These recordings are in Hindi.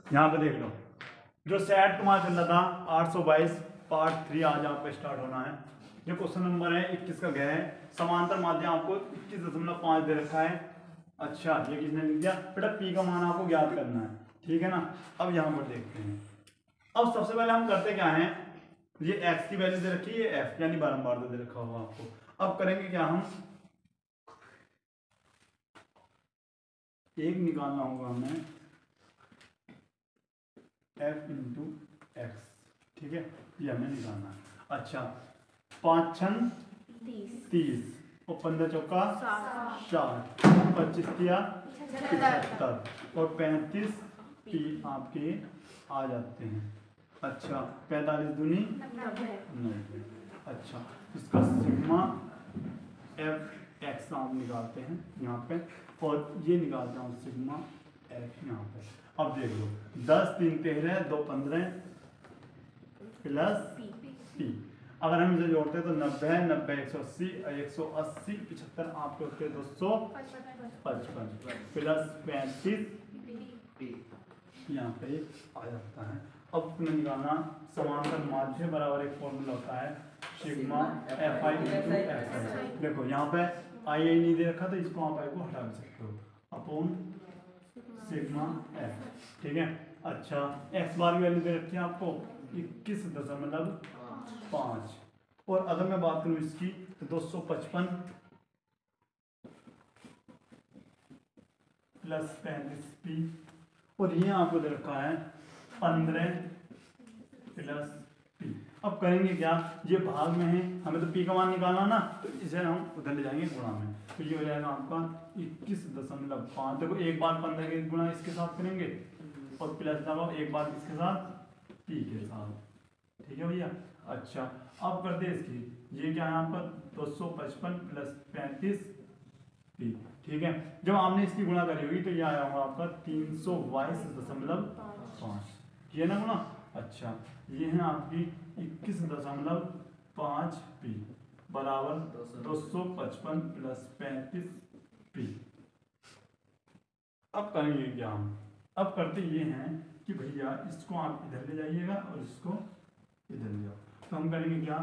यहाँ पे देख लो, जो सेट तुम्हारा चल रहा था 822 पार्ट 3 आज आपका स्टार्ट होना है। जो क्वेश्चन नंबर है 21 का गया है, समांतर माध्यम आपको 21.5 दे रखा है। अच्छा, ये किसने लिख दिया बेटा, पी का मान आपको ज्ञात करना है, ठीक है ना। अब यहाँ पर देखते हैं, अब सबसे पहले हम करते क्या हैं, ये x की वैल्यू दे रखी है, ये f यानी बारंबार दे रखा होगा आपको। अब करेंगे क्या, हम एक निकालना होगा हमें f इंटू एक्स, ठीक है, ये हमें निकालना है। अच्छा, 5 छन 30 और 15 चौका 60, 25 तिया 75 और 35 पी आपके आ जाते हैं। अच्छा, 45 दूनी 90। अच्छा, इसका सिग्मा एफ एक्स आप निकालते हैं यहाँ पे, और ये निकालते हैं सिग्मा एफ यहाँ पे। अब देख लो, 10 3 13 2 15 प्लस पी, अगर हम इसे जोड़ते हैं तो 90 90 180 180 75 आपके होते 255 प्लस 35 यहाँ पे आ जाता है। अब तुम्हें निकालना समांतर माध्य बराबर एक फॉर्मूला होता है sigma F I into F I. देखो यहाँ पे आई आई नहीं दे रखा, तो इसको आप आई को हटा भी सकते हो अपॉन सिग्मा एफ, ठीक है। अच्छा, एक्स बार की वैल्यू दे रखी है आपको 21.5, और अगर मैं बात करूं इसकी तो 255 प्लस 35 पी, और ये आपको दे रखा है 15 प्लस पी। अब करेंगे क्या, ये भाग में है, हमें तो पी का मान निकालना ना, तो इसे हम उधर ले जाएंगे गुणा में, तो ये हो जाएगा आपका 21.5। देखो एक बार 15 के गुणा इसके साथ करेंगे और प्लस लगाओ एक बार इसके साथ पी के साथ, ठीक है भैया। अच्छा, अब करते हैं इसकी, ये क्या है आपका 255 प्लस 35 पी, ठीक है। जब आपने इसकी गुणा करी होगी तो ये आया होगा आपका 322.5, ये ना गुणा। अच्छा, ये है आपकी 21.5 पी बराबर 255 प्लस 35 पी। अब करेंगे क्या हम, अब करते ये हैं कि भैया इसको आप इधर ले जाइएगा और इसको इधर ले जाओ, तो हम करेंगे क्या,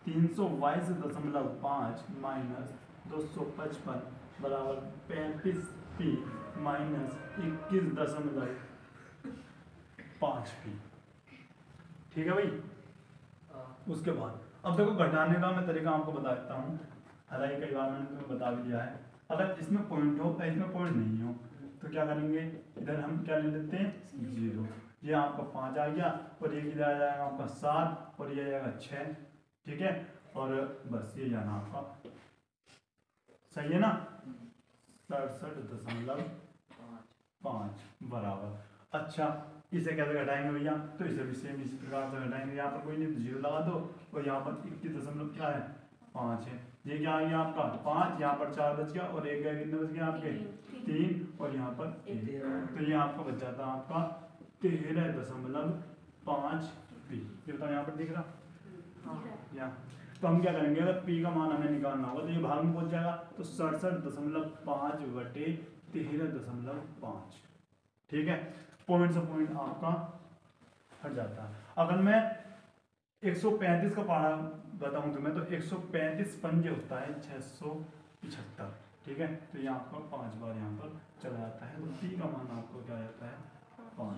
322.5 माइनस 255 बराबर 35 पी माइनस 21.5 पी, ठीक है भाई। उसके बाद अब देखो, घटाने का मैं तरीका आपको बता देता हूँ, हालांकि कई बार मैंने तुम्हें बता भी दिया है। अगर इसमें पॉइंट हो, इसमें पॉइंट नहीं हो, तो क्या करेंगे, इधर हम क्या ले लेते हैं 0, ये आपका 5 आ गया, और ये किधर आ जाएगा आपका 7, और ये आ जाएगा 6, ठीक है। और बस ये जाना आपका सही है ना, 67.5 बराबर। अच्छा, इसे कैसे घटाएंगे भैया, तो इसे भी सेम इस प्रकार से घटाएंगे, यहाँ पर कोई नहीं तो 0 लगा दो, और यहाँ पर 21.5 है, ये क्या आ गया आपका 5, यहाँ पर 4 बच गया, और एक गया, कितने बच गया आपके 3, और यहाँ पर 1, तो ये आपका बच जाता है आपका 13.5 पी। ये बताओ यहाँ पर दिख रहा, यहाँ। तो हम क्या करेंगे, अगर पी का मान हमें निकालना होगा तो ये भाग में पहुंच जाएगा, तो 67.5 बटे 13.5, ठीक है। पॉइंट से पॉइंट आपका हट जाता है। अगर मैं 135 का पढ़ा बताऊं तुम्हें, तो 135 पंजे होता है 675, ठीक है। तो ये आपका 5 बार यहाँ पर चला जाता है, तो पी का मान आपको क्या जाता है 5।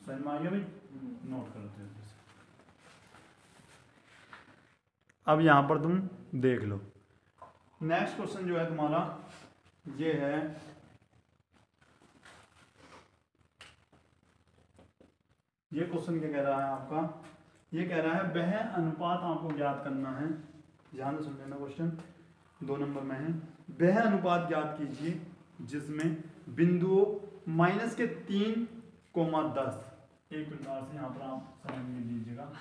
समझ में आ गया भाई, नोट कर लेते हैं। अब यहाँ पर तुम देख लो, नेक्स्ट क्वेश्चन जो है तुम्हारा ये है, ये क्वेश्चन क्या कह रहा है आपका, ये कह रहा है वह अनुपात आपको ज्ञात करना है। ध्यान से सुन लेना, क्वेश्चन 2 नंबर में है, वह अनुपात ज्ञात कीजिए जिसमें बिंदुओं -3,10, एक प्रकार से यहाँ पर आप समझ लीजिएगा,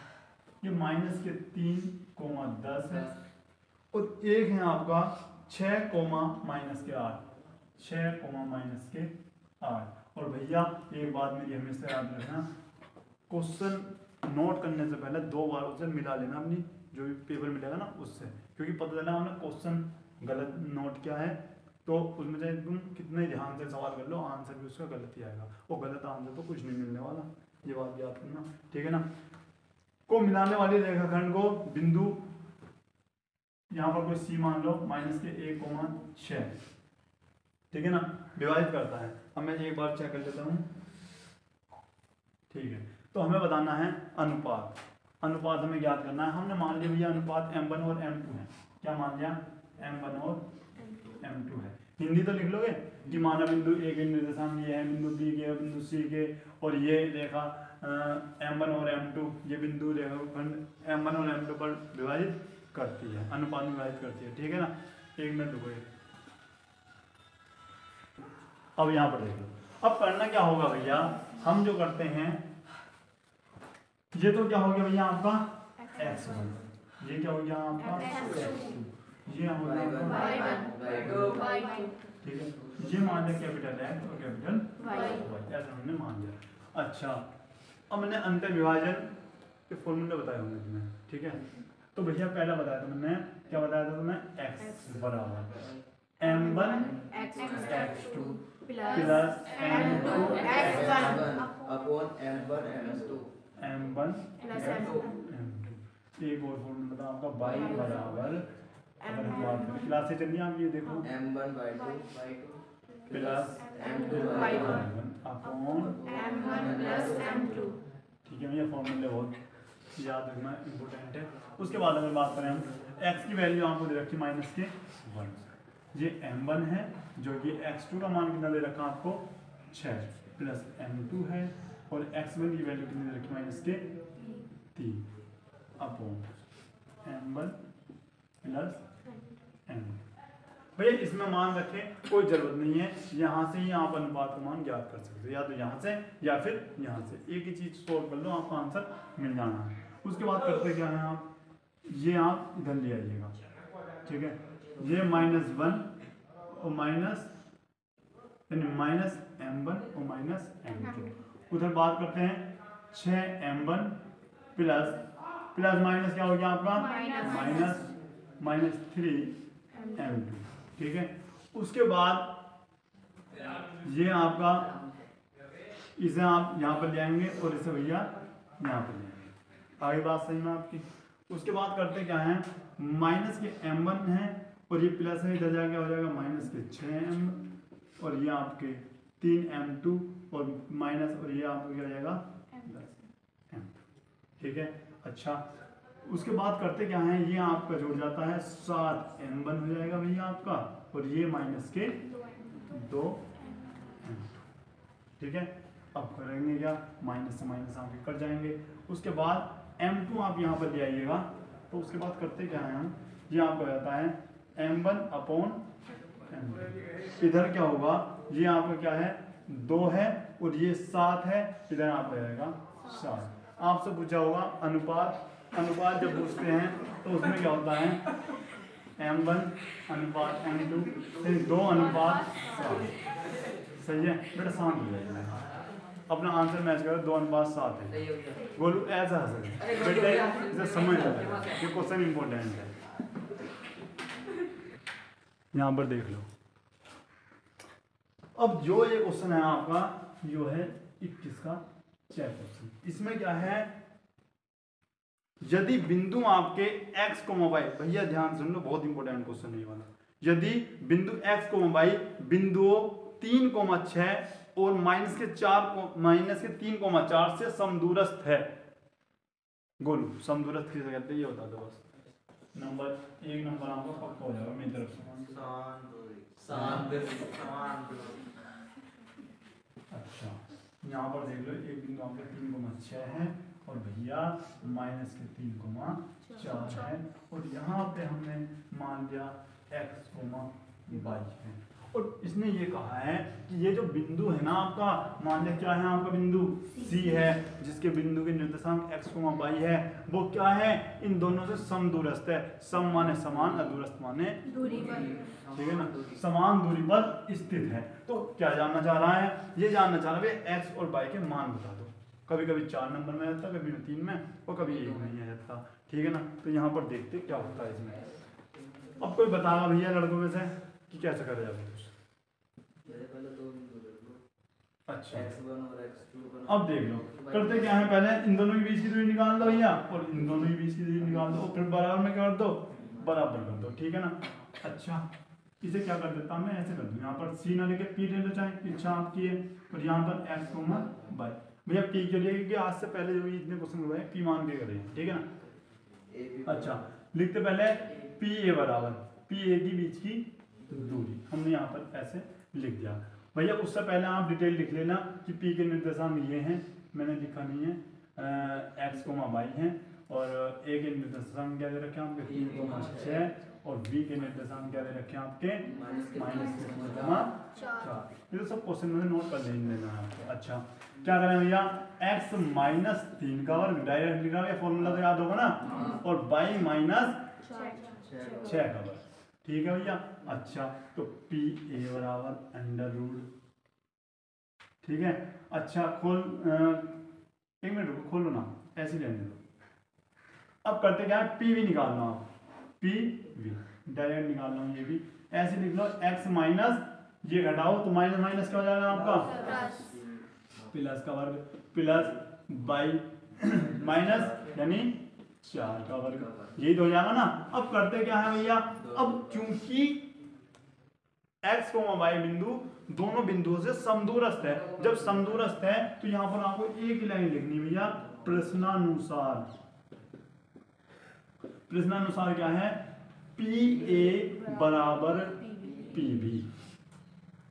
ये -3,10 है, और एक है आपका 6, -8, 6, और भैया एक बात मेरी हमेशा याद रखना, क्वेश्चन नोट करने से पहले 2 बार उसे मिला लेना, अपनी जो भी पेपर मिलेगा ना उससे, क्योंकि पता चला हमने क्वेश्चन गलत नोट किया है, तो उसमें चाहे तुम कितने ध्यान से सवाल कर लो, आंसर भी उसका गलत ही आएगा, और गलत आंसर तो कुछ नहीं मिलने वाला, ये बात याद करना, ठीक है ना। को मिलाने वाले रेखाखंड को बिंदु यहाँ पर कोई सी मान लो -1,6, ठीक है ना, विभाजित करता है। अब मैं एक बार चेक कर लेता हूँ, ठीक है। तो हमें बताना है अनुपात, अनुपात हमें ज्ञात करना है। हमने मान लिया भैया अनुपात m1 और m2 है, क्या मान लिया, m1 और m2 है। हिंदी तो लिख लोगे कि माना बिंदु ए के निर्देशांक ये है, बिंदु बी के, बिंदु सी के, और ये रेखा m1 और m2, ये बिंदु रेखाखंड m1 और m2 पर विभाजित करती है, अनुपात में विभाजित करती है, ठीक है ना। एक मिनट रुको, अब यहाँ पर देख लो। अब करना क्या होगा भैया, हम जो करते हैं, ये तो क्या हो गया भैया आपका x1, ये क्या हो गया आपका x2, ये हो गया y1, ठीक है। ये मान लिया कैपिटल X और कैपिटल Y, ऐसा हमने मान लिया। अच्छा, अब मैंने अंतर विभाजन के फॉर्मूले बताए होंगे तुम्हें, ठीक है। तो भैया पहला बताया था मैंने, क्या बताया था तुम्हें, x बराबर m1 x2 plus m2 x1 upon m1 m2 plus m2। एक और फॉर्मूला था आपका y बराबर, अगर हम बात करें क्लास से चलिए आप ये देखो, m1 y2 plus m2 y1 upon m1 plus m2, ठीक है भैया। फॉर्मूले बहुत याद रखना इम्पोर्टेंट है। उसके बाद अगर बात करें हम, x की वैल्यू आपको दे रखी -1, ये m1 है, जो कि x2 का मान कितना दे रखा आपको 6, प्लस m2 है, और x1 की वैल्यू कितनी दे रखी -3 अपॉन m1 प्लस m। भैया इसमें मान रखें, कोई जरूरत नहीं है, यहाँ से ही आप अनुपात का मान ज्ञात कर सकते हो, या तो यहाँ से या फिर यहाँ से, एक ही चीज सोल्व कर लो, आपको आंसर मिल जाना है। उसके बाद करते क्या है आप, ये आप इधर ले आइएगा, ठीक है। ये -1 और माइनस -m1 और -m2, उधर बात करते हैं 6m1 प्लस माइनस क्या हो गया आपका -3m2, ठीक है। उसके बाद ये आपका, इसे आप यहाँ पर ले आएंगे और इसे भैया यहाँ पर ले आएंगे, आगे बात सही में आपकी। उसके बाद करते क्या है, माइनस के m1 है और ये प्लस है, इधर जाके हो जाएगा -6m, और ये आपके 3m2 और माइनस, और ये आपको क्या हो जाएगा m2, ठीक है। अच्छा, उसके बाद करते क्या है, ये आपका जुड़ जाता है 7m1 हो जाएगा भैया आपका, और ये माइनस के 2m2, ठीक है। अब करेंगे क्या, माइनस से माइनस आपके कट जाएंगे। उसके बाद m2 आप यहाँ पर ले आइएगा, तो उसके बाद करते क्या है हम, ये आपको जाता है m1 अपॉन m2, इधर क्या होगा, ये आपका क्या है 2 है और ये 7 है, इधर आप हो जाएगा 7। आपसे पूछा होगा अनुपात, अनुपात जब पूछते हैं तो उसमें क्या होता है, m1 अनुपात m2, 2 अनुपात 7, सही है बेटा, शांत हो जाएगा, अपना आंसर मैच करो, 2 अनुपात 7 है। बोलो ऐसा है बेटे, इसे समझ लो, ये क्वेश्चन इंपॉर्टेंट है, यहाँ पर देख लो। अब जो ये क्वेश्चन है आपका, जो है 21 का चेक क्वेश्चन, इसमें क्या है, यदि बिंदु आपके x, y, भैया ध्यान सुन लो, बहुत इंपॉर्टेंट क्वेश्चन है ये वाला। यदि बिंदु x, y बिंदुओं 3,6 और -3,4 से समदूरस्थ है, गोलू समदूरस्थ किसे कहते हैं ये बता दो बस। नंबर 1 नंबर आपका पक्का हो जाएगा मेरी तरफ से। अच्छा, यहाँ पर देख लो, एक बिंदु आपका 3,6 है और भैया -3,4 है, और यहाँ पे हमने मान लिया x, y है, और इसने ये कहा है कि ये जो बिंदु है ना आपका, मान लिया क्या है आपका बिंदु C है, जिसके बिंदु के निर्देशांक x, y है, वो क्या है, इन दोनों से समदूरस्थ है। सम माने समान, अदूरस्थ माने दूरी पर, ठीक है ना, समान दूरी पर स्थित है। तो क्या जानना चाह रहा है, ये जानना चाह रहा है x और y के मान बता दो। कभी कभी 4 नंबर में आ जाता, कभी 3 में, और कभी 1 में ही आ जाता, ठीक है ना। तो यहाँ पर देखते क्या होता है इसमें। अब कोई बताएगा भैया लड़कों में से कि कैसे करा जाए। पहले दो बिंदु ले लो, अच्छा x1 और x2 बना। अब देख लो करते क्या है, पहले इन दोनों के बीच की दूरी निकाल दो भैया और इन दोनों के बीच की दूरी निकाल दो, फिर बराबर में कर दो, बराबर कर दो, ठीक है ना। अच्छा इसे क्या कर देता हूं मैं, ऐसे कर दूं, यहाँ पर c ना लेके p ले लो, चाहे इच्छा आपकी है, और यहाँ पर x को मान y भैया p के लिए, क्योंकि आज से पहले जो भी इतने क्वेश्चन हुए हैं p मान के करें, ठीक है ना। अच्छा लिखते पहले p a बराबर p a के बीच की दूरी, हमने यहाँ पर ऐसे लिख दिया भैया। उससे पहले आप डिटेल लिख लेना कि p के निर्देशांक ये हैं, मैंने लिखा नहीं है, x, y हैं, और a के निर्देशांक क्या दे रखे हैं आपके 3,6, और b के निर्देशांक क्या दे रखे हैं आपके -3,4। ये तो सब क्वेश्चन में नोट कर लेना है आपको। अच्छा क्या करें भैया, x -3 का वर्ग डायरेक्ट लिखा है, फॉर्मूला तो याद होगा ना, और y -6 का वर्ग, ठीक है भैया। अच्छा तो p a बराबर अंडर रूट, ठीक है। अच्छा खोल, एक मिनट रुको, खोलो ना, ऐसे ही रहने दो। अब करते क्या है, पी वी निकालना, पी वी डायरेक्ट निकालना, ये भी ऐसे लिख लो, x माइनस ये घटाओ तो माइनस माइनस क्या हो जाएगा आपका प्लस का वर्ग, प्लस बाई माइनस यानी 4 का वर्ग, यही तो हो जाएगा ना। अब करते क्या है भैया, अब चूंकि x को y बिंदु दोनों बिंदुओं से समदूरस्थ है, जब समदूरस्थ है तो यहाँ पर आपको एक लाइन लिखनी भैया, प्रश्नानुसार। प्रश्नानुसार क्या है, PA बराबर PB,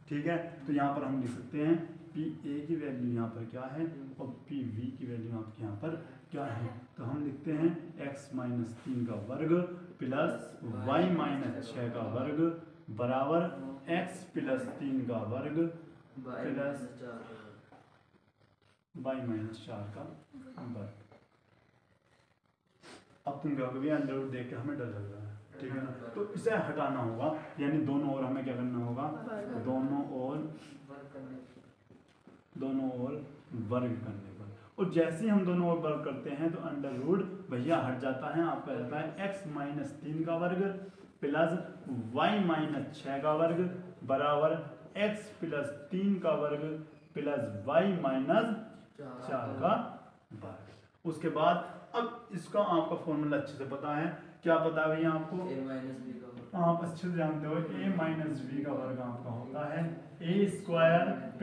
ठीक है। तो यहाँ पर हम लिख सकते हैं PA की वैल्यू यहाँ पर क्या है और PB की वैल्यू आपके यहाँ पर क्या है, तो हम लिखते हैं x -3 का वर्ग प्लस y -6 का वर्ग बराबर x +3 का वर्ग प्लस y -4 का वर्ग। अब तुम कहोगे भैया अंडर रूट देख के हमें डर लग रहा है, ठीक है ना, तो इसे हटाना होगा, यानी दोनों ओर हमें क्या करना होगा, दोनों ओर वर्ग करने पर, और जैसे ही हम दोनों ओर वर्ग करते हैं तो अंडर रूट भैया हट जाता है, आपका रहता है x -3 का वर्ग प्लस y -6 का वर्ग बराबर x +3 का वर्ग प्लस y -4 का वर्ग। उसके बाद अब इसका आपका फॉर्मूला अच्छे से पता है, क्या पता है भैया आपको, आप अच्छे से जानते हो, a -b का वर्ग आपका होता है a² + b²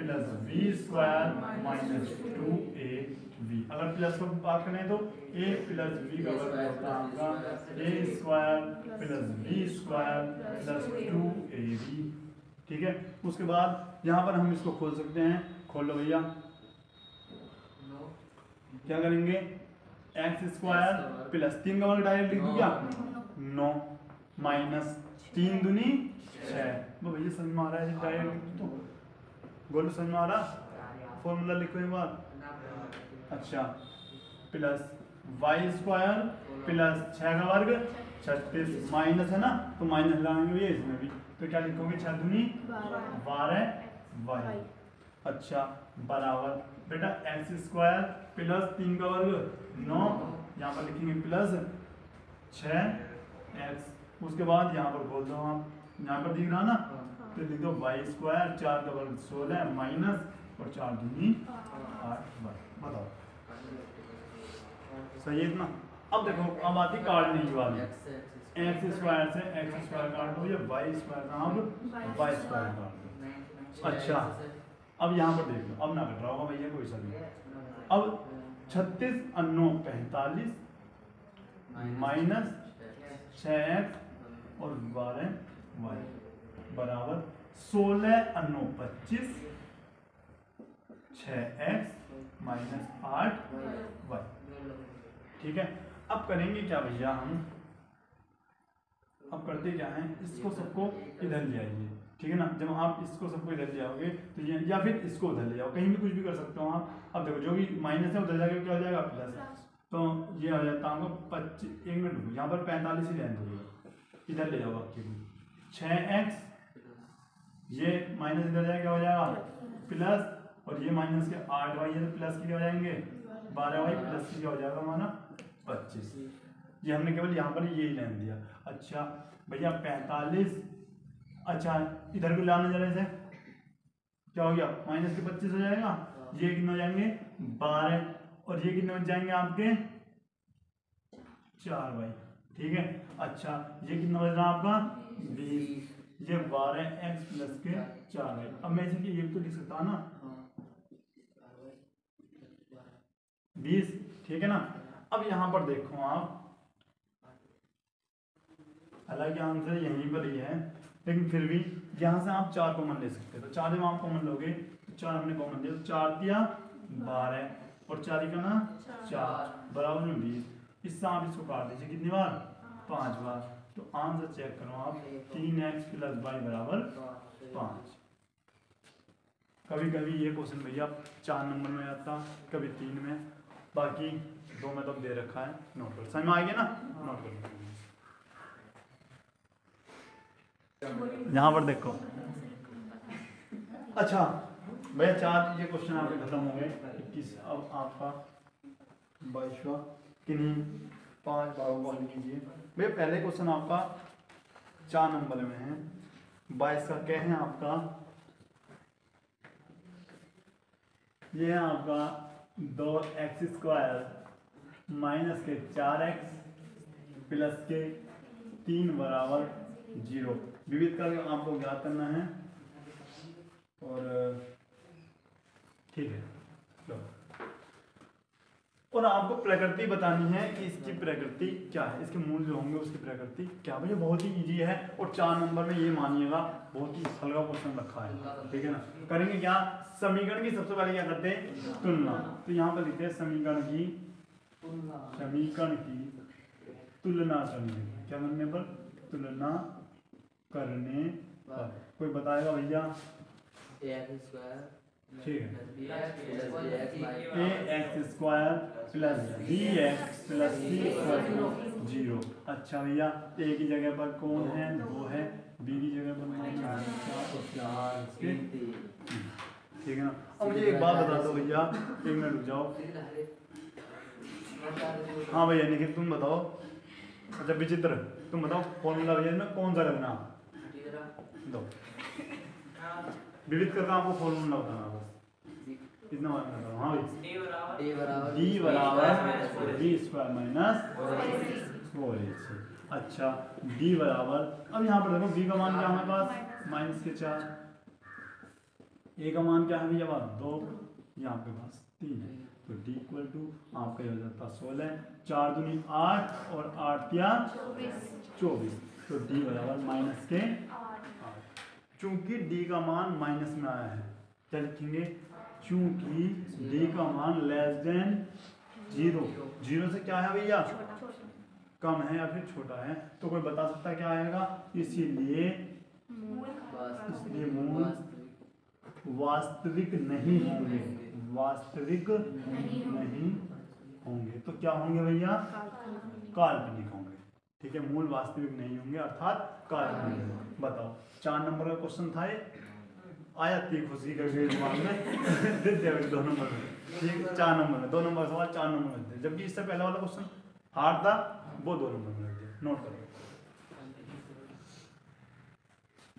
-2ab। अगर प्लस को बात करें तो a + b का वर्ग होता है आपका a² + b² +2ab, ठीक है। उसके बाद यहाँ पर हम इसको खोल सकते हैं, खोल लो भैया, क्या करेंगे, x² + 3 का वर्ग डायरेक्ट लिख दूं क्या, 9 -3 दूनी 6, वो भैया समझ में आ रहा है, डायरेक्ट लिख दो, बोलो समझ में आ रहा, फॉर्मूला लिखो एक बार। अच्छा प्लस y² + 6 का वर्ग 36 माइनस है ना, तो माइनस लगाएंगे भैया इसमें भी, तो क्या लिखोगे 6 दूनी 12y। अच्छा बराबर बेटा x² + 3 का वर्ग 9, यहाँ पर लिखेंगे प्लस 6x, उसके बाद यहाँ पर बोल दो आप, यहाँ पर दिख रहा ना, तो लिख दो y² 4 का वर्ग 16 माइनस और 4 दूनी 8y, बताओ सही है इतना। अब देखो अब आती काटने की बात, x² से x² काट दो या y² का अब y² काट दो। अच्छा अब यहाँ पर देख लो, अब ना कट रहा होगा भैया कोई सा नहीं, अब 36 × 9 45 -6x और 12y बराबर 16 × 9 25 6x -8y, ठीक है। अब करेंगे क्या भैया हम, अब करते क्या है, इसको सबको इधर ले आइए, ठीक है ना। जब आप इसको सबको इधर ले आओगे तो ये, या फिर इसको उधर ले जाओ, कहीं भी कुछ भी कर सकते हो आप। अब देखो जो भी माइनस है उधर जाके क्या हो जाएगा प्लस, तो ये हो जाता है आपको 25, एक मिनट रुको, यहाँ पर 45 ही रहने दो, इधर ले जाओ आपके 6x, ये माइनस इधर जाए क्या हो जाएगा प्लस, और ये माइनस के 8y है तो प्लस के क्या हो जाएंगे 12y, प्लस के क्या हो जाएगा माना 25, ये हमने केवल यहाँ पर यही लेन दिया। अच्छा भैया 45, अच्छा इधर को लाना जरा इसे, क्या हो गया, माइनस के 25 हो जाएगा, ये कितने हो जाएंगे 12, और ये कितने बच जाएंगे आपके 4 भाई, ठीक है। अच्छा ये कितना बच रहा आपका 20, ये 12x प्लस के 4 है। अब मैं इसे ये भी तो लिख सकता हूँ ना 20, ठीक है ना। अब यहाँ पर देखो आप, हालांकि आंसर यहीं पर ही है, लेकिन फिर भी यहाँ से आप 4 कॉमन ले सकते हैं, तो 4 में आप कॉमन लोगे तो 4 हमने कॉमन लिया, तो 4 दिया 12 और 4 का ना 4 बराबर में 20, इससे आप इसको काट दीजिए कितनी बार 5 बार, तो आंसर चेक करो आप 3x प्लस वाई बराबर 5। कभी कभी ये क्वेश्चन भैया 4 नंबर में आता, कभी 3 में, बाकी 2 में तो दे रखा है, नोट कर, समझ में आ गया ना, नोट कर। यहाँ पर देखो, अच्छा भैया 4 ये क्वेश्चन आपके खत्म हो गए, 21 अब आपका 22वां, किन्हीं 5 बारों को हल कीजिए। भैया पहले क्वेश्चन आपका 4 नंबर में है, 22 का क्या है आपका, ये है आपका 2x² माइनस के 4x प्लस के 3 बराबर 0, विविध का आपको ज्ञात करना है, और ठीक है लो, और आपको प्रकृति बतानी है कि इसकी प्रकृति क्या है, इसके मूल जो होंगे उसकी प्रकृति क्या। भैया बहुत ही इजी है, और 4 नंबर में ये मानिएगा बहुत ही हल्का क्वेश्चन रखा है, ठीक है ना। करेंगे क्या, समीकरण की सबसे पहले क्या करते हैं तुलना, तो यहाँ पर लिखते हैं समीकरण की तुलना करने, क्या करने पर, तुलना करने पर। कोई बताएगा भैया, ठीक है, ax² plus bx plus c² 0। अच्छा भैया a की जगह पर कौन है 2 है, b की जगह पर कौन है 4, ठीक है ना। अब मुझे एक बात बता दो भैया, 1 मिनट रुक जाओ, हाँ भैया निखिल तुम बताओ, अच्छा विचित्र तुम बताओ फॉर्मूला भैया में कौन सा लगना दो, विविध करके आपको फॉर्मूला बताना बस, कितना बार बताओ, हाँ भाई d बराबर b² माइनस 4ac। अच्छा d बराबर, अब यहाँ पर देखो b का मान क्या हमारे पास माइनस के 4, a का मान क्या है भैया 2, यहाँ पे पास 3 है, तो d इक्वल टू आपका हो जाता 16, 4 दूनी 8 और 8 या 24, तो d बराबर माइनस के 8। चूंकि d का मान माइनस में आया है, क्या लिखेंगे, चूंकि d का मान लेस देन 0 से क्या है भैया कम है या फिर छोटा है, तो कोई बता सकता है क्या आएगा, इसीलिए मूल वास्तविक नहीं होंगे, वास्तविक नहीं होंगे, तो क्या होंगे भैया काल्पनिक होंगे, ठीक है, मूल वास्तविक नहीं होंगे अर्थात काल्पनिक। बताओ 4 नंबर का क्वेश्चन था ये, आया थी खुशी का दिमाग में दे दिया 2 नंबर में, ठीक 4 नंबर में 2 नंबर का सवाल 4 नंबर में, जबकि इससे पहले वाला क्वेश्चन हार्ड था वो 2 नंबर में रख दिया, नोट करो।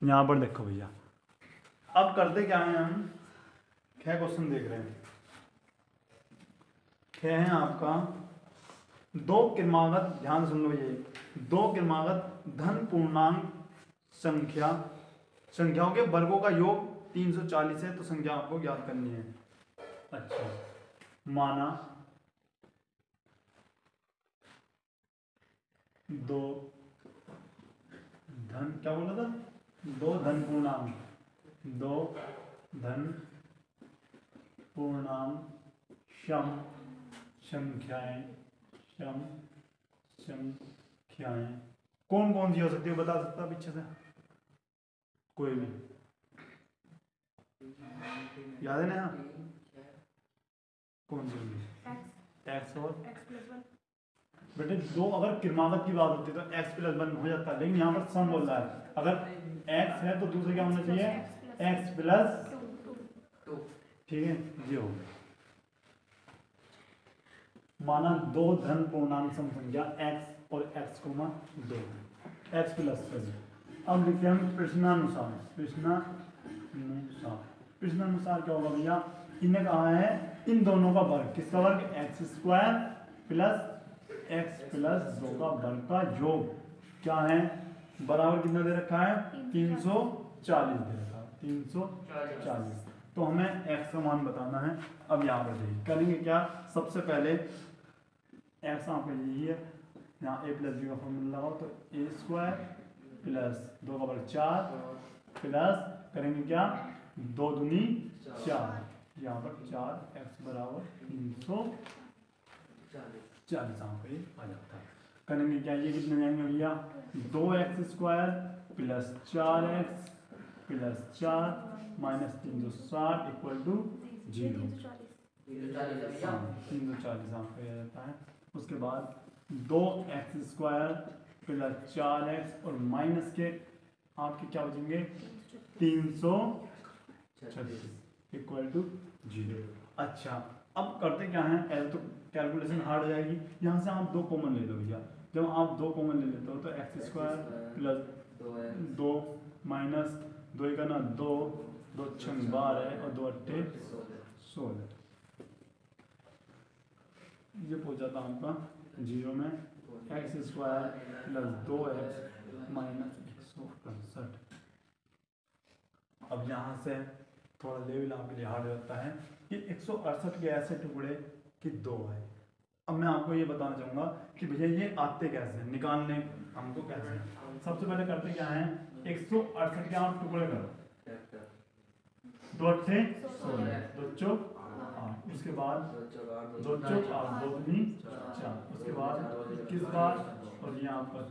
यहाँ पर देखो भैया, अब करते क्या है, हम क्या क्वेश्चन देख रहे हैं, क्या है आपका 2 क्रमागत, ध्यान सुन लो, ये 2 क्रमागत धन पूर्णांक संख्याओं के वर्गों का योग 340 है, तो संख्या आपको ज्ञात करनी है। अच्छा माना 2 धन, क्या बोला था, 2 धन पूर्णांक, 2 धन पूर्णांक सम संख्याएं कौन कौन सी हो सकती है, बता सकता है पीछे से कोई भी, याद है ना, कौन सी होगी, एक्स और बेटे 2, अगर क्रमागत की बात होती है तो x प्लस 1 हो जाता है, लेकिन यहाँ पर सम बोल रहा है, अगर x है तो दूसरे क्या होना चाहिए x प्लस 2, ठीक है, ये हो गया। माना 2 धन पूर्णांक सम संख्या x और x को 2 x प्लस 2। अब लिखते हैं प्रश्नानुसार, प्रश्नानुसार क्या होगा भैया, इन्हें कहा है इन दोनों का वर्ग, किसका वर्ग, x square plus x plus 2 का वर्ग का योग क्या है, बराबर कितना दे रखा है, 340 दे रखा है, 340। तो हमें एक्स का मान बताना है। अब यहाँ पर देखिए करेंगे क्या, सबसे पहले एक्स यहाँ पे यही है, यहाँ ए प्लस बी का फॉर्मूला लगाओ, तो ए स्क्वायर प्लस 2 का वर्ग 4 प्लस करेंगे क्या, 2 दूनी 4, यहाँ पर 4 एक्स बराबर 340 यहाँ पे आ जाता है। करेंगे क्या, ये कितने जाएंगे भैया, 2x square plus 4x plus 4 minus 360 equal to 0, 340 यहाँ पे आ जाता है। उसके बाद 2x स्क्वायर प्लस 4x और माइनस के आपके क्या बचेंगे 336 इक्वल टू 0। अच्छा अब करते क्या है, पहले तो कैलकुलेशन हार्ड हो जाएगी, यहाँ से आप 2 कॉमन ले लो भैया, जब आप 2 कॉमन ले लेते हो तो एक्स स्क्वायर प्लस 2 माइनस 2 का ना 2, 2 6 12 और 2 8 16, ये पहुँच जाता है आपका 0 में, x square plus 2x minus 168। अब यहाँ से थोड़ा लेवल आपके लिए हार्ड होता है कि 168 के ऐसे टुकड़े कि 2 है। अब मैं आपको ये बताना चाहूँगा कि भैया ये आते कैसे हैं, निकालने हमको कैसे हैं। सबसे पहले करते क्या है, 168 के आप टुकड़े करो, 2 8 16, 2 चौक 8, उसके बाद 2 चौक 8, 2 दूनी 4, उसके बाद 21 बार और यहाँ पर,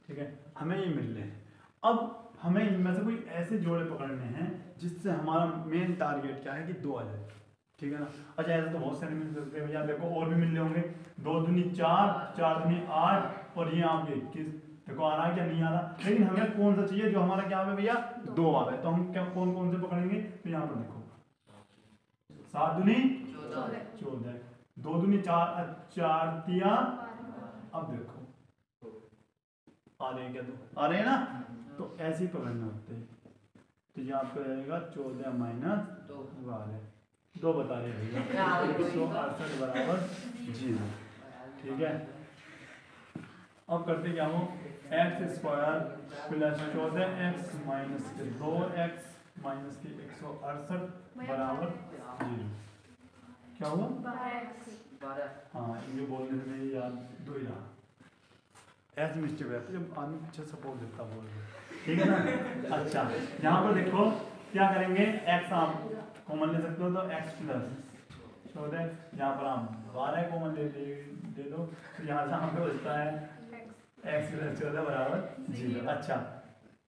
ठीक है, हमें ये मिल रहे हैं। अब हमें इनमें से कोई ऐसे जोड़े पकड़ने हैं जिससे हमारा मेन टारगेट क्या है कि 2 आ जाए, ठीक है ना। अच्छा ऐसे तो बहुत सारे मिल सकते हैं भैया, देखो और भी मिल रहे होंगे, 2 दूनी 4, 4 दूनी 8 और ये आपके 21, देखो आ रहा है क्या, नहीं आ रहा, लेकिन हमें कौन सा चाहिए जो हमारा क्या है भैया 2 आ रहा है, तो हम क्या कौन कौन से पकड़ेंगे, तो यहाँ पर देखो 7 दूनी 14, 2 दूनी 4, 4 तिया, अब देखो आ रहे हैं क्या, 2 आ रहे हैं ना, तो ऐसे ही पकड़ना होते हैं। तो यहाँ पे रहेगा 14 माइनस 12, 2 बता रहे भैया, 168 बराबर 0, ठीक है। अब करते क्या हो, x square plus 14x minus के 2x माइनस के 168 बराबर 0, क्या हुआ, हाँ ये बोलने से मेरी याद 2 ही रहा, ऐसे मिस्टेक हो जाती है जब आदमी पीछे सपोर्ट देता बोल रहे, ठीक है ना। अच्छा यहाँ पर देखो क्या करेंगे, x आप कॉमन ले सकते हो, तो x प्लस 14, यहाँ पर आप 12 कॉमन ले दो, तो यहाँ से हमें बचता है x प्लस 14 बराबर 0। अच्छा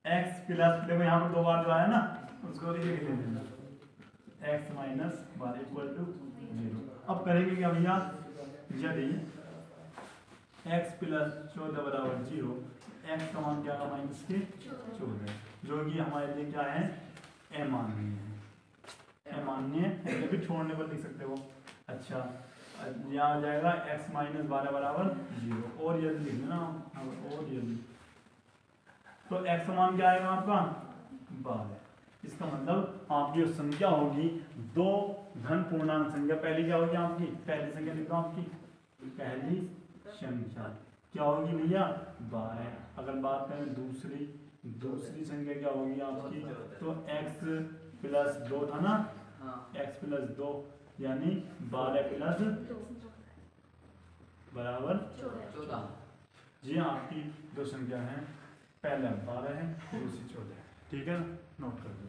x प्लस, देखो यहाँ पर 2 बार जो आया ना उसको लिख देना, x माइनस 12 इक्वल टू 0। अब करेंगे क्या भैया, यदि x प्लस 14 बराबर 0, x का मान क्या है माइनस के 14, जो कि हमारे लिए क्या है अमान्य है, अमान्य है, फिर छोड़ने पर लिख सकते हो। अच्छा यहाँ आ जाएगा x माइनस 12 बराबर 0, और यदि लिख देना, और यदि तो x का मान क्या आएगा आपका 12, इसका मतलब आपकी जो संख्या होगी 2 धन पूर्णांक संख्या, पहली क्या होगी आपकी, पहली संख्या लिख दो, आपकी पहली संख्या क्या होगी भैया 12। अगर बात करें दूसरी संख्या क्या होगी आपकी, तो x प्लस 2 था ना, x प्लस 2 यानी 12 प्लस बराबर 14। जी हाँ, आपकी 2 संख्या है, पहला 12 है, दूसरी 14 है, ठीक है, नोट कर दो।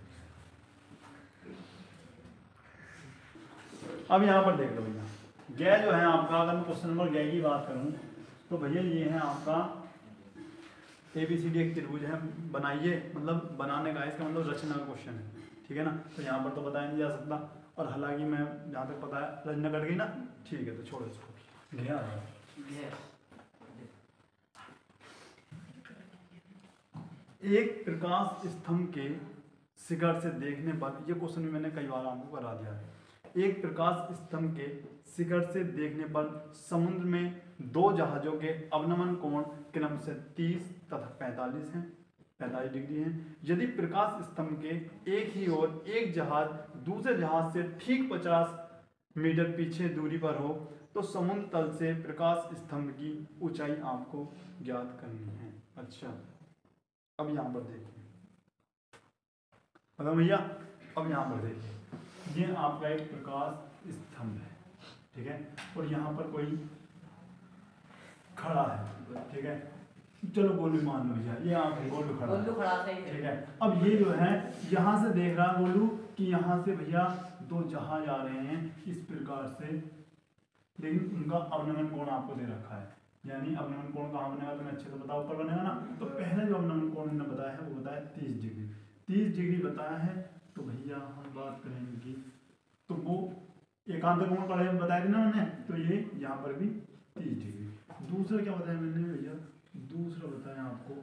अब यहाँ पर देख लो भैया, गै जो है आपका, अगर मैं क्वेश्चन नंबर गै की बात करूँ तो भैया ये है आपका ABCD एक त्रिभुज है, बनाइए, मतलब बनाने का, इसका मतलब रचना का क्वेश्चन है, ठीक है ना। तो यहाँ पर तो बताया नहीं जा सकता, और हालांकि मैं जहाँ तक पता है रचना कट गई ना, ठीक है, तो छोड़ो इसको, गया एक प्रकाश स्तंभ के शिखर से देखने पर, ये क्वेश्चन भी मैंने कई बार आपको करा दिया है, एक प्रकाश स्तंभ के शिखर से देखने पर समुद्र में 2 जहाजों के अवनमन कोण क्रम से 30 तथा 45 हैं, 45 डिग्री है। यदि प्रकाश स्तंभ के एक ही ओर एक जहाज दूसरे जहाज से ठीक 50 मीटर पीछे दूरी पर हो तो समुद्र तल से प्रकाश स्तंभ की ऊंचाई आपको ज्ञात करनी है। अच्छा, अब यहाँ पर देखिए, अगर भैया अब यहाँ पर देखिए, ये आपका एक प्रकाश स्तंभ है, ठीक है, और यहाँ पर कोई खड़ा है, ठीक है, चलो गोलू मान लो भैया, ये आप गोलू खड़ा है, ठीक है। अब ये जो है यहाँ से देख रहा गोलू कि यहाँ से भैया दो जहाज आ रहे हैं इस प्रकार से, लेकिन उनका अवनमन कोण आपको दे रखा है, यानी अवनमन कोण कहाँ बनेगा तुम्हें अच्छे से बताओ, ऊपर बनेगा ना। तो पहले जो अवनमन कोण ने बताया है वो बताया 30 डिग्री, 30 डिग्री बताया है। तो भैया हम बात करेंगे कि तो वो एकांत कोण पढ़े बताया ना मैंने, तो ये यहाँ पर भी 30 डिग्री। दूसरा क्या बताया मैंने भैया, दूसरा बताया आपको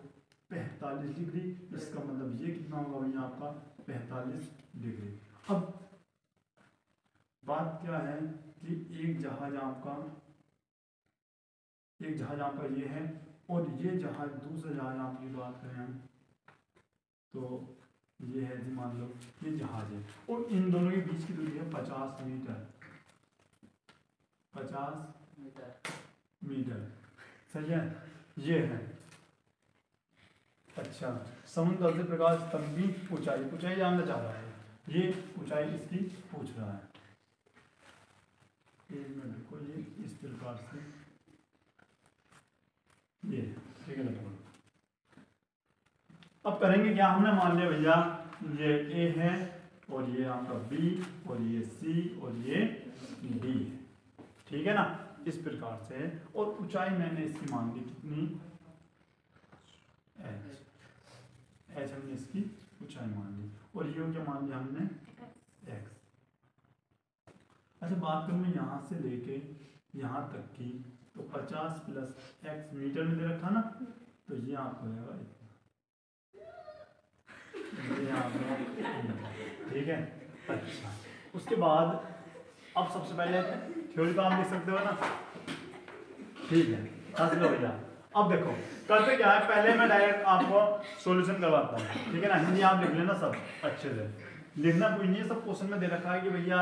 45 डिग्री, इसका मतलब ये कितना होगा भैया आपका 45 डिग्री। अब बात क्या है कि एक जहाज आपका ये है और ये जहाज दूसरा जहाज आपकी बात करें हम तो ये है जी, मान लो ये जहाज है और इन दोनों के बीच की दूरी है 50 मीटर, 50 मीटर, सही है, ये है। अच्छा, समुद्र तल से प्रकाश स्तंभ की ऊंचाई जानना चाह रहा है, ये ऊंचाई इसकी पूछ रहा है। एक मिनट को ये इस प्रकार से ये, ठीक है ना। अब करेंगे क्या, हमने मान लिया भैया ये ए है और ये आपका बी और ये सी और ये डी है, ठीक है ना, इस प्रकार से। और ऊंचाई मैंने इसकी मान ली कितनी, एच हमने इसकी ऊंचाई मान ली और ये क्या मान लिया हमने, एक्स। अच्छा, बात करूँ मैं यहाँ से लेके यहाँ तक की, तो 50 प्लस एक्स मीटर में दे रखा ना, तो ये आपको होगा इतना, ठीक है। अच्छा, उसके बाद अब सबसे पहले थ्योरी तो आप लिख सकते हो ना, ठीक है, हंस लो भैया। अब देखो करते क्या है, पहले मैं डायरेक्ट आपको सॉल्यूशन करवाता हूँ, ठीक है ना, हिंदी आप लिख लेना सब अच्छे से, लिखना कुछ नहीं है, सब क्वेश्चन में दे रखा है कि भैया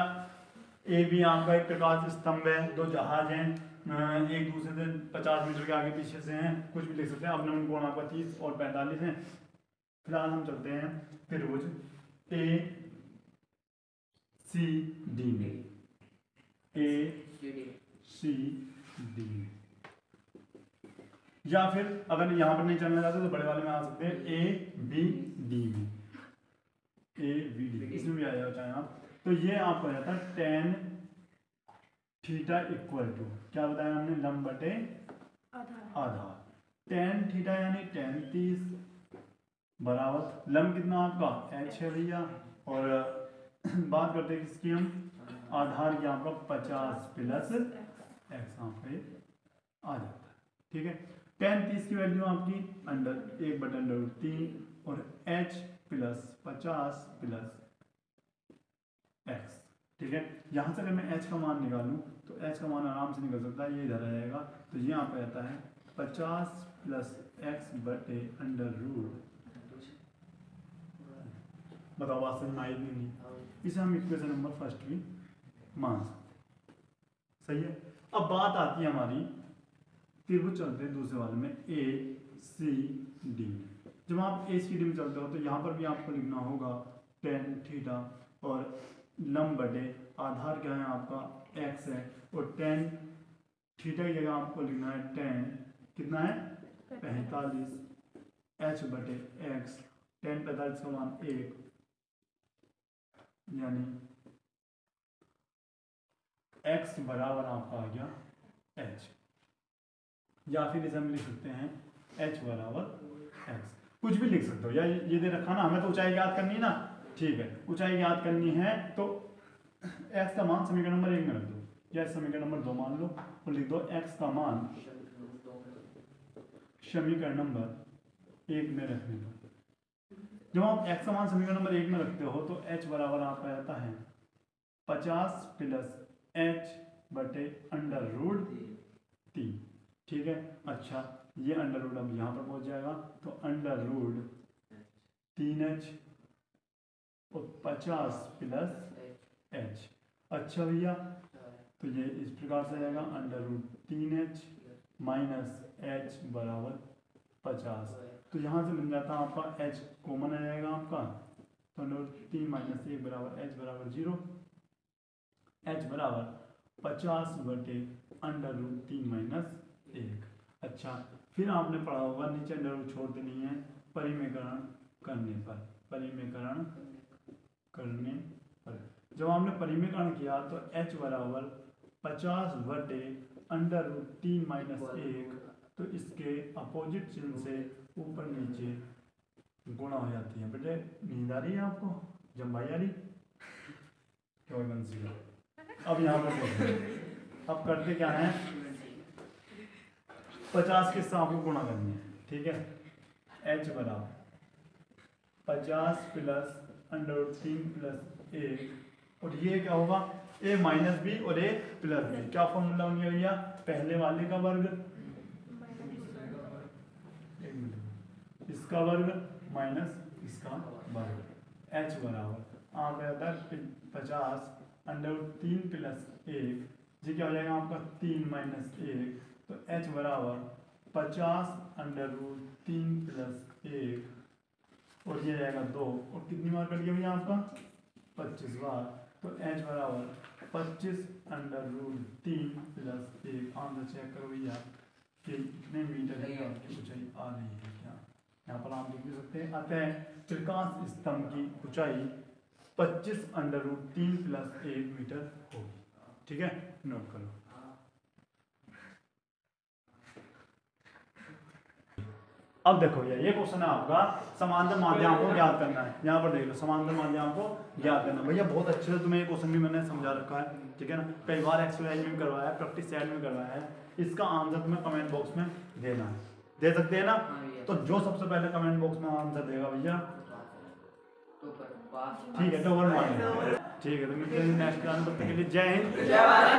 ए बी आपका एक प्रकाश स्तंभ है, दो जहाज हैं, एक दूसरे से 50 मीटर के आगे पीछे से हैं, कुछ भी लिख सकते हैं। अवनमन कोण आपका 30 और 45 है। फिलहाल हम चलते हैं त्रिभुज ए सी डी में, ए सी डी में, या फिर अगर यहाँ पर नहीं चलना चाहते तो बड़े वाले में आ सकते हैं ए बी डी में, ए बी डी इसमें भी आ जाओ चाहे आप। तो ये आपको जाता है tan थीटा इक्वल टू क्या बताया हमने, लंब बटे आधार। tan थीटा यानी tan 30 बराबर लंब कितना आपका h है भैया, और बात करते हैं किसकी हम, आधार की आपका 50 प्लस x आपका ये आ जाता है, ठीक है। tan 30 की वैल्यू आपकी अंडर 1/√3 और h प्लस 50 प्लस x, ठीक है। यहाँ से अगर मैं h का मान निकालूं तो h का मान आराम से निकल सकता है, ये इधर आ जाएगा, तो ये आपका आता है 50 प्लस x बटे अंडर रूट, बताओ बात समझ में आई नहीं, इसे हम इक्वेशन नंबर फर्स्ट भी मान सकते, सही है। अब बात आती है हमारी त्रिभुज चलते हैं दूसरे वाले में ए सी डी में। जब आप ए सी डी में चलते हो तो यहाँ पर भी आपको लिखना होगा tan थीटा और लंब बटे आधार क्या है आपका x है, और tan थीटा की जगह आपको लिखना है tan कितना है 45 h बटे x, tan 45 का मान 1 यानी x बराबर आपका आ गया h, या फिर इसे हम लिख सकते हैं h बराबर x, कुछ भी लिख सकते हो, या ये दे रखा ना, हमें तो ऊंचाई याद करनी है ना, ठीक है, ऊंचाई याद करनी है तो x का मान समीकरण नंबर 1 में रख दो, या समीकरण नंबर 2 मान लो और लिख दो x का मान समीकरण नंबर 1 में रखने दो। जब आप x का मान समीकरण नंबर 1 में रखते हो तो h बराबर आपका आता है 50 प्लस h बटे अंडर√3, ठीक है। अच्छा, ये अंडर रूट अब यहाँ पर पहुँच जाएगा, तो अंडर रूट 3h और 50 प्लस h। अच्छा भैया, तो ये इस प्रकार से आएगा under root 3h minus h बराबर 50। तो यहाँ से मिल जाता है आपका h कॉमन आ जाएगा आपका, तो अंडर रूट 3 माइनस 1 बराबर h बराबर 0। h बराबर 50 बटे अंडर रूट 3 माइनस 1। अच्छा, फिर आपने पढ़ा होगा नीचे अंडर रूट छोड़ देनी है परिमेकरण करने पर। परिमेकरण करने पर जब आपने परिमेकरण किया तो h बराबर 50 बटे अंडर रूट 3 माइनस 1, तो इसके अपोजिट चिन्ह से ऊपर नीचे गुणा हो जाती है। बेटे नींद आ रही है आपको, जम्बाई आ रही क्या बंसी का? अब यहाँ पर देखिए, अब करते क्या है, 50 के साथ आपको गुणा करनी है, ठीक है। h बराबर 50 प्लस अंडर रूट 3 प्लस 1, और ये क्या होगा, a माइनस बी और a प्लस बी। क्या फॉर्मूला बन गया भैया, पहले वाले का वर्ग, एक मिनट, इसका वर्ग माइनस इसका वर्ग। h बराबर आप रहता है 50 अंडर रूट 3 प्लस 1, जी क्या हो जाएगा आपका 3 माइनस 1, तो h बराबर 50 अंडर रूट 3 प्लस 1, और ये जाएगा 2, और कितनी बार कट गया भैया आपका 25 बार, तो h बराबर 25 under root 3 plus 1। Answer check करो भैया कि कितने मीटर की आपकी ऊंचाई आ रही है। क्या यहाँ पर आप लिख भी सकते हैं, अतः त्रिकांश स्तंभ की ऊंचाई 25 अंडर रूट 3 प्लस 1 मीटर होगी। ठीक है, नोट करो। अब देखो ये क्वेश्चन है आपका, समांतर माध्यम को ज्ञात करना है। यहाँ पर देख लो, समांतर माध्यम को ज्ञात करना। भैया बहुत अच्छे से तुम्हें ये क्वेश्चन भी मैंने समझा रखा है, ठीक है ना। कई बार एक्सरसाइज में करवाया है, प्रैक्टिस सेट में करवाया है। इसका आंसर तुम्हें कमेंट बॉक्स में देना है, दे सकते हैं ना। तो जो सबसे पहले कमेंट बॉक्स में आंसर देगा भैया, ठीक है, तो ठीक है, तो मिलते हैं नेक्स्ट क्लास में। तब तक के लिए जय हिंद, जय भारत।